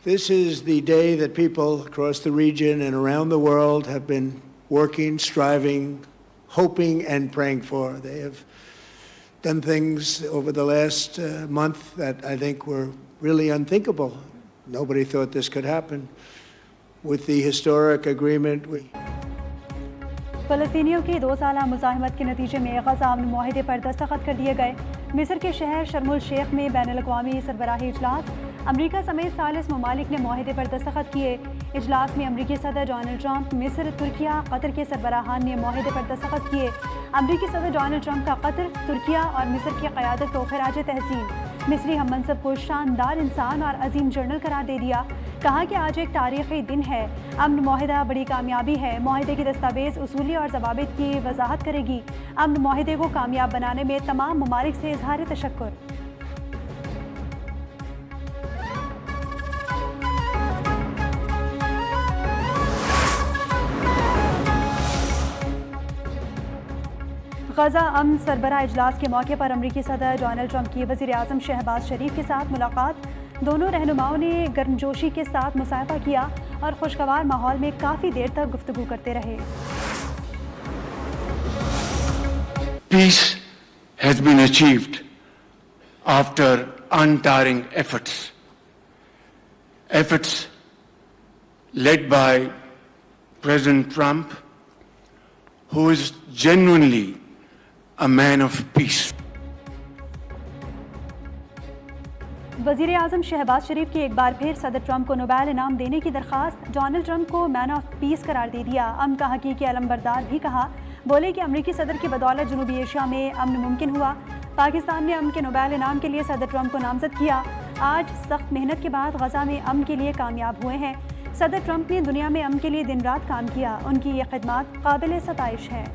This is the day that people across the region and around the world have been working, striving, hoping, and praying for. They have done things over the last month that I think were really unthinkable. Nobody thought this could happen. With the historic agreement, فلسطینیوں کی 2 سالہ مزاحمت کے نتیجے میں غزہ امن معاہدے پر دستخط کر دیے گئے. مصر کے شہر شرم الشیخ میں بین الاقوامی سربراہی اجلاس. امریکہ سمیت 40 ممالک نے معاہدے پر دستخط کیے. اجلاس میں امریکی صدر ڈونلڈ ٹرمپ، مصر، ترکیہ، قطر کے سربراہان نے معاہدے پر دستخط کیے. امریکی صدر ڈونلڈ ٹرمپ کا قطر، ترکیہ اور مصر کی قیادت کو خراج تحسین. مصری ہم منصب کو شاندار انسان اور عظیم جنرل قرار دے دیا. کہا کہ آج ایک تاریخی دن ہے. امن معاہدہ بڑی کامیابی ہے. معاہدے کی دستاویز اصولی اور ضوابط کی وضاحت کرے گی. امن معاہدے کو کامیاب بنانے میں تمام ممالک سے اظہار تشکر. غزہ امن سربراہ اجلاس کے موقع پر امریکی صدر ڈونلڈ ٹرمپ کی وزیر اعظم شہباز شریف کے ساتھ ملاقات. دونوں رہنماؤں نے گرمجوشی کے ساتھ مصافحہ کیا اور خوشگوار ماحول میں کافی دیر تک گفتگو کرتے رہے. Peace has been achieved after untiring efforts. Efforts led by President Trump, who is genuinely a man of peace. وزیر اعظم شہباز شریف کی ایک بار پھر صدر ٹرمپ کو نوبیل انعام دینے کی درخواست. ڈونلڈ ٹرمپ کو مین آف پیس قرار دے دیا. امن کا حقیقی علمبردار بھی کہا. بولے کہ امریکی صدر کی بدولت جنوبی ایشیا میں امن ممکن ہوا. پاکستان نے امن کے نوبیل انعام کے لیے صدر ٹرمپ کو نامزد کیا. آج سخت محنت کے بعد غزہ میں امن کے لیے کامیاب ہوئے ہیں. صدر ٹرمپ نے دنیا میں امن کے لیے دن رات کام کیا. ان کی یہ خدمات قابل ستائش ہیں.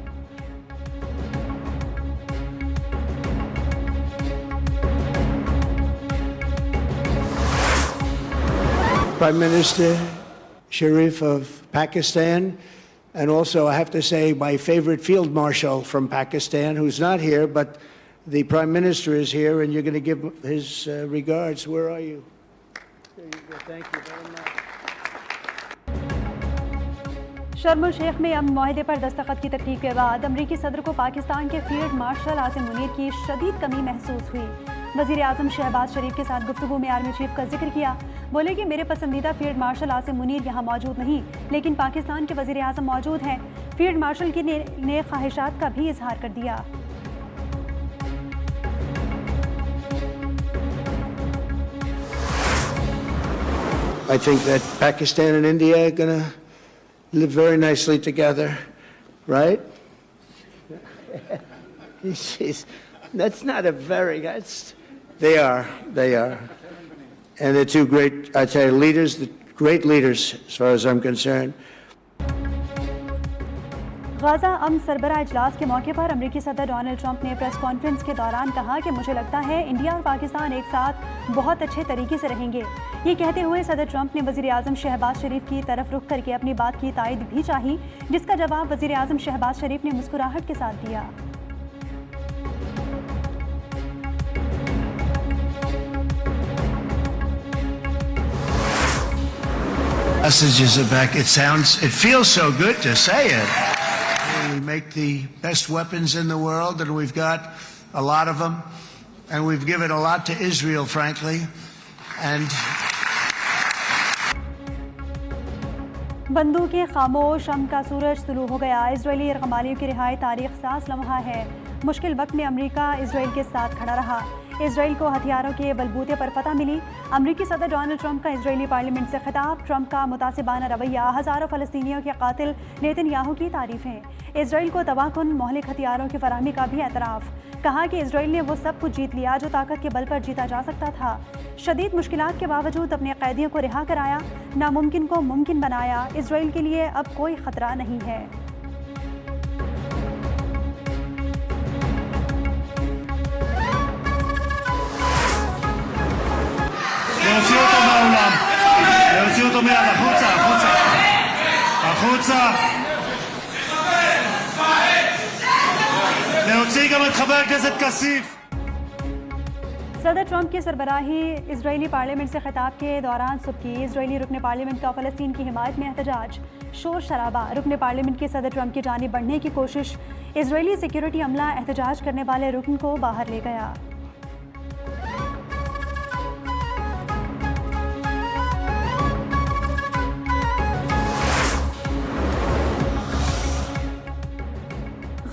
Prime Minister Sharif of Pakistan, and also I have to say my favorite field marshal from Pakistan, who's not here, but the Prime Minister is here, and you're going to give his regards. Where are you? There you go. Thank you very much. شرم الشیخ میں امن معاہدے پر دستخط کی تقریب کے بعد امریکی صدر کو پاکستان کے فیلڈ مارشل عاصم منیر کی شدید کمی محسوس ہوئی. وزیر اعظم شہباز شریف کے ساتھ گفتگو میں آرمی چیف کا ذکر کیا. بولے کہ میرے پسندیدہ فیلڈ مارشل عاصم منیر یہاں موجود نہیں، لیکن پاکستان کے وزیر اعظم موجود ہیں. فیلڈ مارشل کی نے خواہشات کا بھی اظہار کر دیا. I think that Pakistan and India are going to live very nicely together, right? That's not a very... They are. And they're two great, I tell you, leaders, great leaders as far as I'm concerned. Gaza امن سربراہ اجلاس کے موقع پر امریکی صدر Donald Trump نے press conference کے دوران کہا کہ مجھے لگتا ہے انڈیا اور پاکستان ایک ساتھ بہت اچھے طریقے سے رہیں گے. یہ کہتے ہوئے صدر ٹرمپ نے وزیر اعظم شہباز شریف کی طرف رخ کر کے اپنی بات کی تائید بھی چاہی، جس کا جواب وزیر اعظم شہباز شریف نے مسکراہٹ کے ساتھ دیا. Messages are back. It feels so good to say it. We make the best weapons in the world, and we've got a lot of them, and we've given a lot to Israel, frankly, and بندوقیں خاموش، شام کا سورج طلوع ہو گیا. اسرائیلی یرغمالیوں کی رہائی تاریخ ساز لمحہ ہے. مشکل وقت میں امریکہ اسرائیل کے ساتھ کھڑا رہا. اسرائیل کو ہتھیاروں کے بلبوتے پر فتح ملی. امریکی صدر ڈونلڈ ٹرمپ کا اسرائیلی پارلیمنٹ سے خطاب. ٹرمپ کا متعصبانہ رویہ، ہزاروں فلسطینیوں کے قاتل نیتن یاہو کی تعریفیں. اسرائیل کو تباہ کن مہلک ہتھیاروں کی فراہمی کا بھی اعتراف. کہا کہ اسرائیل نے وہ سب کچھ جیت لیا جو طاقت کے بل پر جیتا جا سکتا تھا. شدید مشکلات کے باوجود اپنے قیدیوں کو رہا کرایا، ناممکن کو ممکن بنایا. اسرائیل کے لیے اب کوئی خطرہ نہیں ہے. להוציא אותו מהאולם, להוציא אותו מיד, החוצה, החוצה, החוצה. להוציא גם את חבר הכנסת כסיף. صدر ٹرمپ کی سربراہی اسرائیلی پارلیمنٹ سے خطاب کے دوران صبح کی اسرائیلی رکن پارلیمنٹ کا فلسطین کی حمایت میں احتجاج، شور شرابہ، رکن پارلیمنٹ کی صدر ٹرمپ کی جانب بڑھنے کی کوشش، اسرائیلی سیکیورٹی عملہ احتجاج کرنے والے رکن کو باہر لے گیا۔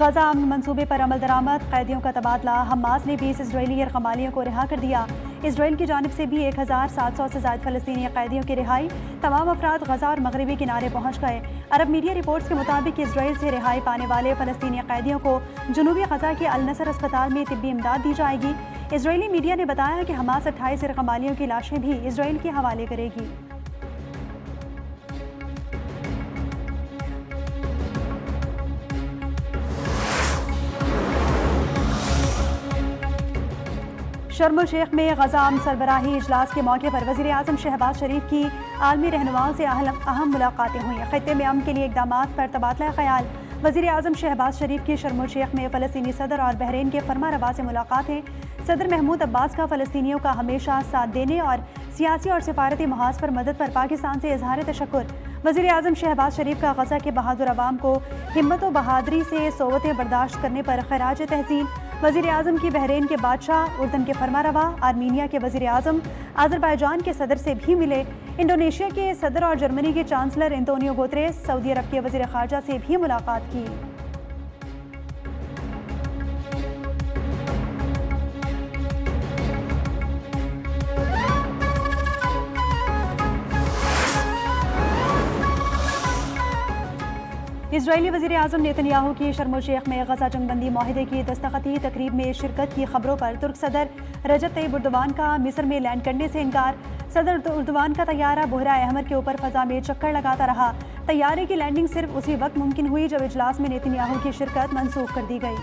غزہ امن منصوبے پر عمل درآمد، قیدیوں کا تبادلہ، حماس نے 20 اسرائیلی یرغمالیوں کو رہا کر دیا، اسرائیل کی جانب سے بھی 1700 سے زائد فلسطینی قیدیوں کی رہائی، تمام افراد غزہ اور مغربی کنارے پہنچ گئے۔ عرب میڈیا رپورٹس کے مطابق اسرائیل سے رہائی پانے والے فلسطینی قیدیوں کو جنوبی غزہ کے النصر اسپتال میں طبی امداد دی جائے گی۔ اسرائیلی میڈیا نے بتایا کہ حماس 28 یرغمالیوں کی لاشیں بھی اسرائیل کے حوالے کرے گی۔ شرم الشیخ میں غزہ امن سربراہی اجلاس کے موقع پر وزیر اعظم شہباز شریف کی عالمی رہنماؤں سے اہم ملاقاتیں ہوئیں۔ خطے میں امن کے لیے اقدامات پر تبادلہ خیال۔ وزیر اعظم شہباز شریف کی شرم الشیخ میں فلسطینی صدر اور بحرین کے فرما روا سے ملاقاتیں۔ صدر محمود عباس کا فلسطینیوں کا ہمیشہ ساتھ دینے اور سیاسی اور سفارتی محاذ پر مدد پر پاکستان سے اظہار تشکر۔ وزیر اعظم شہباز شریف کا غزہ کے بہادر عوام کو ہمت و بہادری سے صعوبتیں برداشت کرنے پر خراج تحسین۔ وزیر اعظم کی بحرین کے بادشاہ، اردن کے فرما روا، آرمینیا کے وزیر اعظم، آذربائیجان کے صدر سے بھی ملے، انڈونیشیا کے صدر اور جرمنی کے چانسلر انتونیو گوتریس، سعودی عرب کے وزیر خارجہ سے بھی ملاقات کی۔ اسرائیلی وزیر اعظم نیتن یاہو کی شرم الشیخ میں غزہ جنگ بندی معاہدے کی دستخطی تقریب میں شرکت کی خبروں پر ترک صدر رجب طیب اردوان کا مصر میں لینڈ کرنے سے انکار۔ صدر اردوان کا طیارہ بحیرہ احمر کے اوپر فضا میں چکر لگاتا رہا۔ طیارے کی لینڈنگ صرف اسی وقت ممکن ہوئی جب اجلاس میں نیتن یاہو کی شرکت منسوخ کر دی گئی۔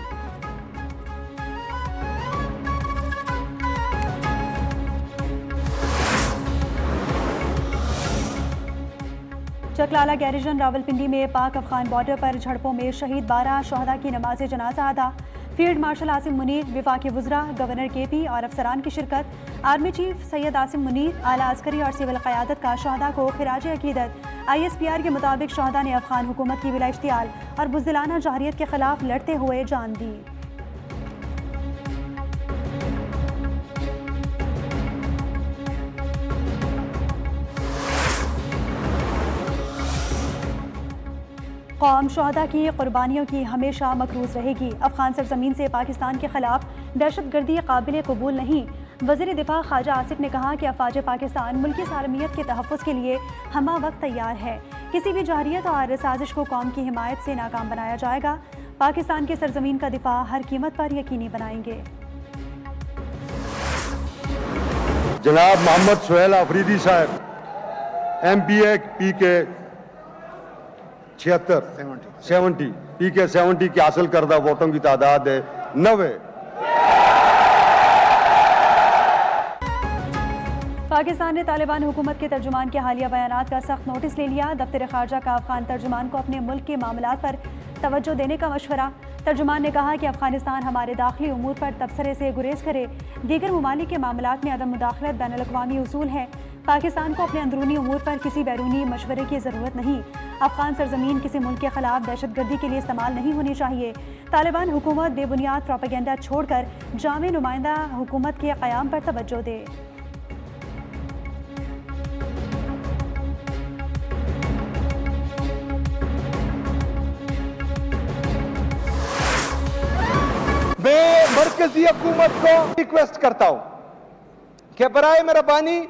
چکلالہ گیریجن راولپنڈی میں پاک افغان بارڈر پر جھڑپوں میں شہید 12 شہداء کی نماز جنازہ ادا۔ فیلڈ مارشل عاصم منیر، وفاقی وزراء، گورنر کے پی اور افسران کی شرکت۔ آرمی چیف سید عاصم منیر، اعلیٰ عسکری اور سول قیادت کا شہداء کو خراج عقیدت۔ ISPR کے مطابق شہداء نے افغان حکومت کی بلا اشتعال اور بزدلانہ جارحیت کے خلاف لڑتے ہوئے جان دی۔ قوم شہداء کی قربانیوں کی ہمیشہ مقروض رہے گی۔ افغان سرزمین سے پاکستان کے خلاف دہشت گردی قابل قبول نہیں۔ وزیر دفاع خواجہ آصف نے کہا کہ افواج پاکستان ملکی سالمیت کے تحفظ کے لیے ہمہ وقت تیار ہے۔ کسی بھی جارحیت اور سازش کو قوم کی حمایت سے ناکام بنایا جائے گا۔ پاکستان کی سرزمین کا دفاع ہر قیمت پر یقینی بنائیں گے۔ جناب محمد سہیل آفریدی صاحب MPA PK 70 PK 70 کی حاصل کردہ ووٹوں کی تعداد ہے 90۔ پاکستان نے طالبان حکومت کے ترجمان کے حالیہ بیانات کا سخت نوٹس لے لیا۔ دفتر خارجہ کا افغان ترجمان کو اپنے ملک کے معاملات پر توجہ دینے کا مشورہ۔ ترجمان نے کہا کہ افغانستان ہمارے داخلی امور پر تبصرے سے گریز کرے۔ دیگر ممالک کے معاملات میں عدم مداخلت بین الاقوامی اصول ہے۔ پاکستان کو اپنے اندرونی امور پر کسی بیرونی مشورے کی ضرورت نہیں۔ افغان سرزمین کسی ملک کے خلاف دہشت گردی کے لیے استعمال نہیں ہونی چاہیے۔ طالبان حکومت بے بنیاد پروپیگنڈا چھوڑ کر جامع نمائندہ حکومت کے قیام پر توجہ دے۔ میں مرکزی حکومت کو ریکویسٹ کرتا ہوں کہ برائے مہربانی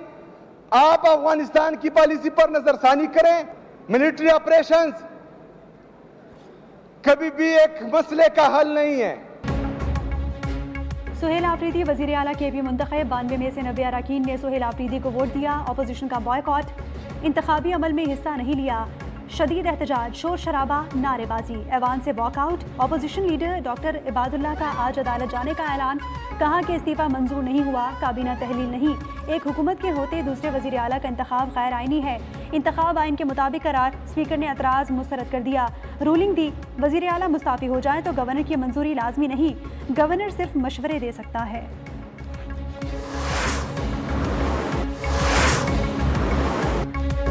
آپ افغانستان کی پالیسی پر نظر ثانی کریں۔ ملٹری آپریشنز کبھی بھی ایک مسئلے کا حل نہیں ہے۔ سہیل آفریدی وزیر اعلیٰ KP منتخب، 92 میں سے 90 اراکین نے سہیل آفریدی کو ووٹ دیا۔ اپوزیشن کا بائیکاٹ، انتخابی عمل میں حصہ نہیں لیا۔ شدید احتجاج، شور شرابہ، نعرے بازی، ایوان سے walk out. Opposition leader doctor عباد اللہ کا آج عدالت جانے کا اعلان، کہا کہ استعفیٰ منظور نہیں ہوا، کابینہ تحلیل نہیں۔ ایک حکومت کے ہوتے دوسرے وزیر اعلیٰ کا انتخاب غیر آئینی ہے۔ انتخاب آئین کے مطابق قرار، اسپیکر نے اعتراض مسترد کر دیا۔ رولنگ دی، وزیر اعلیٰ مستعفی ہو جائیں تو گورنر کی منظوری لازمی نہیں، گورنر صرف مشورے دے سکتا ہے۔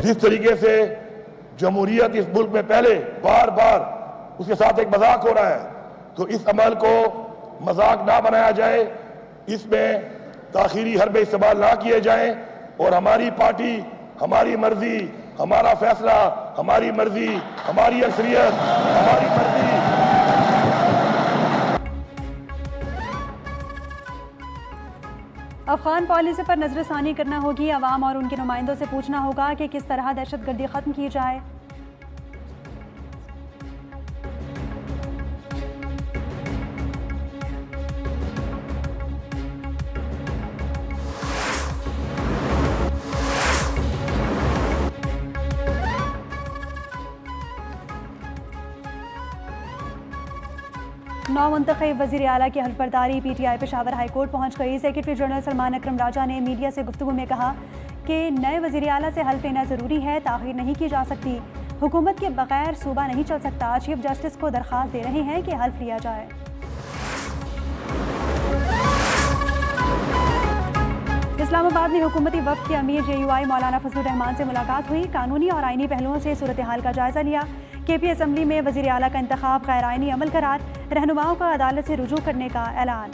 جس طریقے سے جمہوریت اس ملک میں پہلے بار بار اس کے ساتھ ایک مذاق ہو رہا ہے، تو اس عمل کو مذاق نہ بنایا جائے، اس میں تاخیری حربے استعمال نہ کیے جائیں، اور ہماری پارٹی، ہماری مرضی، ہمارا فیصلہ، ہماری مرضی، ہماری اکثریت، ہماری مرضی۔ افغان پالیسی پر نظر ثانی کرنا ہوگی، عوام اور ان کے نمائندوں سے پوچھنا ہوگا کہ کس طرح دہشت گردی ختم کی جائے۔ نو منتخب وزیر اعلیٰ کی حلف برداری P T I Peshawar high court پہنچ گئی۔ سیکرٹری جنرل سلمان اکرم راجہ نے میڈیا سے گفتگو میں کہا کہ نئے وزیر اعلیٰ سے حلف لینا ضروری ہے، تاخیر نہیں کی جا سکتی، حکومت کے بغیر صوبہ نہیں چل سکتا۔ چیف جسٹس کو درخواست دے رہے ہیں کہ حلف لیا جائے۔ اسلام آباد میں حکومتی وفد کے امیر جے یو آئی مولانا فضل الرحمان سے ملاقات ہوئی، قانونی اور آئینی پہلوؤں سے صورتحال کا جائزہ لیا۔ کے پی اسمبلی میں وزیر اعلیٰ کا انتخاب غیر آئینی عمل قرار، رہنماؤں کا عدالت سے رجوع کرنے کا اعلان۔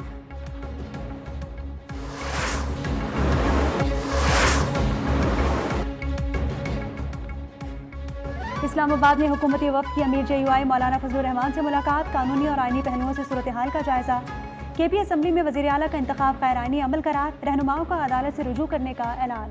اسلام آباد میں حکومتی وفد کی امیر جے یو آئی مولانا فضل الرحمان سے ملاقات، قانونی اور آئینی پہلوؤں سے صورتحال کا جائزہ۔ کے پی اسمبلی میں وزیر اعلیٰ کا انتخاب غیر آئینی عمل قرار، رہنماؤں کا عدالت سے رجوع کرنے کا اعلان۔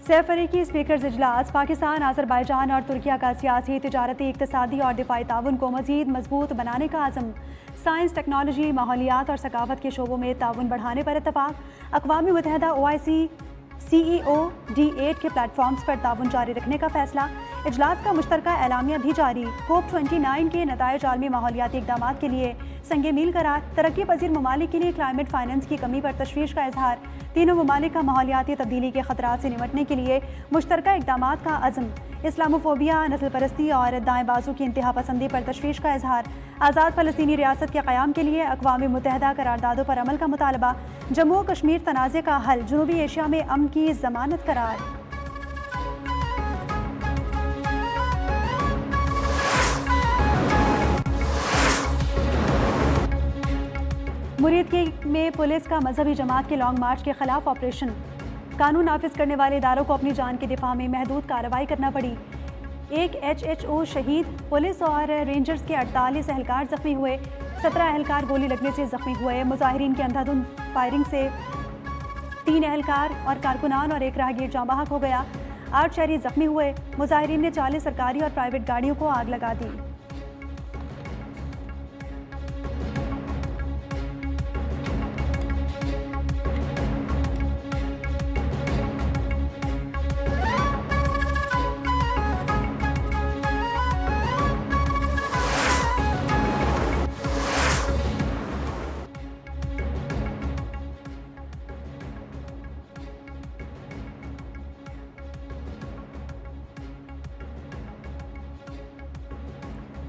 سیف فریقی اسپیکرز اجلاس پاکستان، آذربائیجان اور ترکیہ کا سیاسی، تجارتی، اقتصادی اور دفاعی تعاون کو مزید مضبوط بنانے کا عزم۔ سائنس، ٹیکنالوجی، ماحولیات اور ثقافت کے شعبوں میں تعاون بڑھانے پر اتفاق۔ اقوام متحدہ OIC CEO D8 کے پلیٹ فارمز پر تعاون جاری رکھنے کا فیصلہ۔ اجلاس کا مشترکہ اعلامیہ بھی جاری۔ COP 29 کے نتائج عالمی ماحولیاتی اقدامات کے لیے سنگ میل قرار۔ ترقی پذیر ممالک کے لیے کلائمیٹ فائنانس کی کمی پر تشویش کا اظہار۔ تینوں ممالک کا ماحولیاتی تبدیلی کے خطرات سے نمٹنے کے لیے مشترکہ اقدامات کا عزم۔ اسلاموفوبیا، نسل پرستی اور دائیں بازو کی انتہا پسندی پر تشویش کا اظہار۔ آزاد فلسطینی ریاست کے قیام کے لیے اقوام متحدہ قراردادوں پر عمل کا مطالبہ۔ جموں و کشمیر تنازع کا حل، جنوبی ایشیا میں امن کی ضمانت قرار۔ مریدکی میں پولیس کا مذہبی جماعت کے لانگ مارچ کے خلاف آپریشن۔ قانون نافذ کرنے والے اداروں کو اپنی جان کے دفاع میں محدود کارروائی کرنا پڑی۔ ایک HHO شہید، پولیس اور رینجرز کے 48 اہلکار زخمی ہوئے، 17 اہلکار گولی لگنے سے زخمی ہوئے۔ مظاہرین کی اندھا دھند فائرنگ سے 3 اہلکار اور کارکنان اور ایک راہگیر جاں بحق ہو گیا، 8 شہری زخمی ہوئے۔ مظاہرین نے 40 سرکاری اور پرائیویٹ گاڑیوں کو آگ لگا دی۔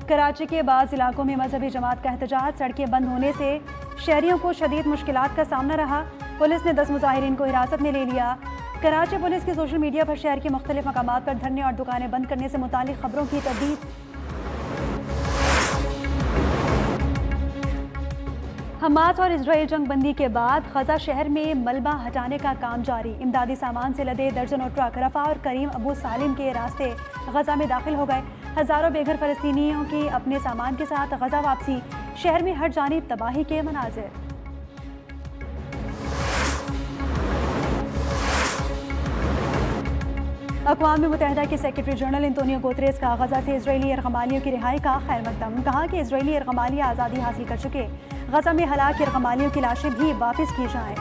کراچی کے بعض علاقوں میں مذہبی جماعت کا احتجاج، سڑکیں بند ہونے سے شہریوں کو شدید مشکلات کا سامنا رہا۔ پولیس نے 10 مظاہرین کو حراست میں لے لیا۔ کراچی پولیس کی سوشل میڈیا پر شہر کے مختلف مقامات پر دھرنے اور دکانیں بند کرنے سے متعلق خبروں کی تردید۔ حماس اور اسرائیل جنگ بندی کے بعد غزہ شہر میں ملبہ ہٹانے کا کام جاری۔ امدادی سامان سے لدے درجنوں ٹرک رفح اور کریم ابو سالم کے راستے غزہ میں داخل ہو گئے۔ ہزاروں بے گھر فلسطینیوں کی اپنے سامان کے ساتھ غزہ واپسی، شہر میں ہر جانب تباہی کے مناظر۔ اقوام متحدہ کے سیکرٹری جنرل انتونیو گوتریس کا غزہ سے اسرائیلی یرغمالیوں کی رہائی کا خیر مقدم۔ کہا کہ اسرائیلی یرغمالیہ آزادی حاصل کر چکے، غزہ میں ہلاک یرغمالیوں کی لاشیں بھی واپس کی جائیں۔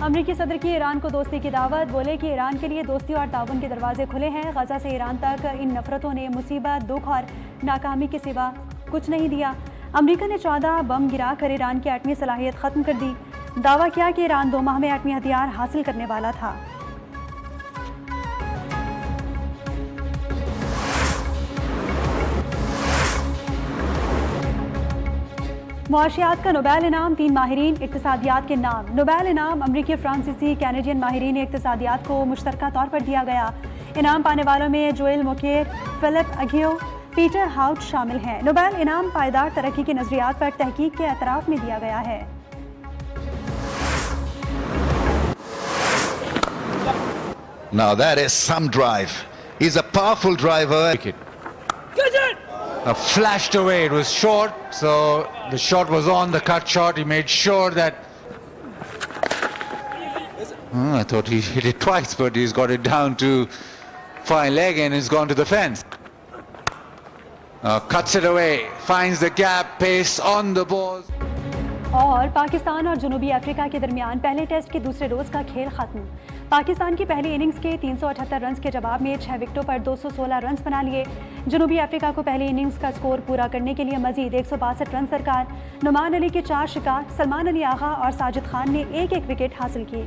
امریکی صدر کی ایران کو دوستی کی دعوت، بولے کہ ایران کے لیے دوستی اور تعاون کے دروازے کھلے ہیں۔ غزہ سے ایران تک ان نفرتوں نے مصیبت، دکھ اور ناکامی کے سوا کچھ نہیں دیا۔ امریکہ نے 14 بم گرا کر ایران کی ایٹمی صلاحیت ختم کر دی، دعویٰ کیا کہ ایران 2 ماہ میں ایٹمی ہتھیار حاصل کرنے والا تھا۔ معاشیات کا نوبیل انعام 3 ماہرین اقتصادیات کے نام۔ نوبیل انعام امریکی، فرانسیسی، کینیڈین ماہرین اقتصادیات کو مشترکہ طور پر دیا گیا۔ انعام پانے والوں میں جوئل موکیر، فلپ اگیو، پیٹر ہاؤٹ شامل ہیں۔ نوبیل انعام پائیدار ترقی کے نظریات پر تحقیق کے اعتراف میں دیا گیا ہے۔ Now that is some drive. He's a powerful driver. Flashed away. It was short, so the shot was on, the cut shot. He made sure that... I thought he hit it twice, but he's got it down to fine leg and he's gone to the fence. Cuts it away, finds the gap, pace on the balls. اور پاکستان اور جنوبی افریقہ کے درمیان پہلے test کے دوسرے روز کا کھیل ختم۔ پاکستان کی پہلی اننگز کے 378 رنز کے جواب میں 6 وکٹوں پر 216 رنز بنا لیے۔ جنوبی افریقہ کو پہلی اننگز کا سکور پورا کرنے کے لیے مزید 162 رنز درکار۔ نعمان علی کے 4 شکار، سلمان علی آغا اور ساجد خان نے ایک ایک وکٹ حاصل کی۔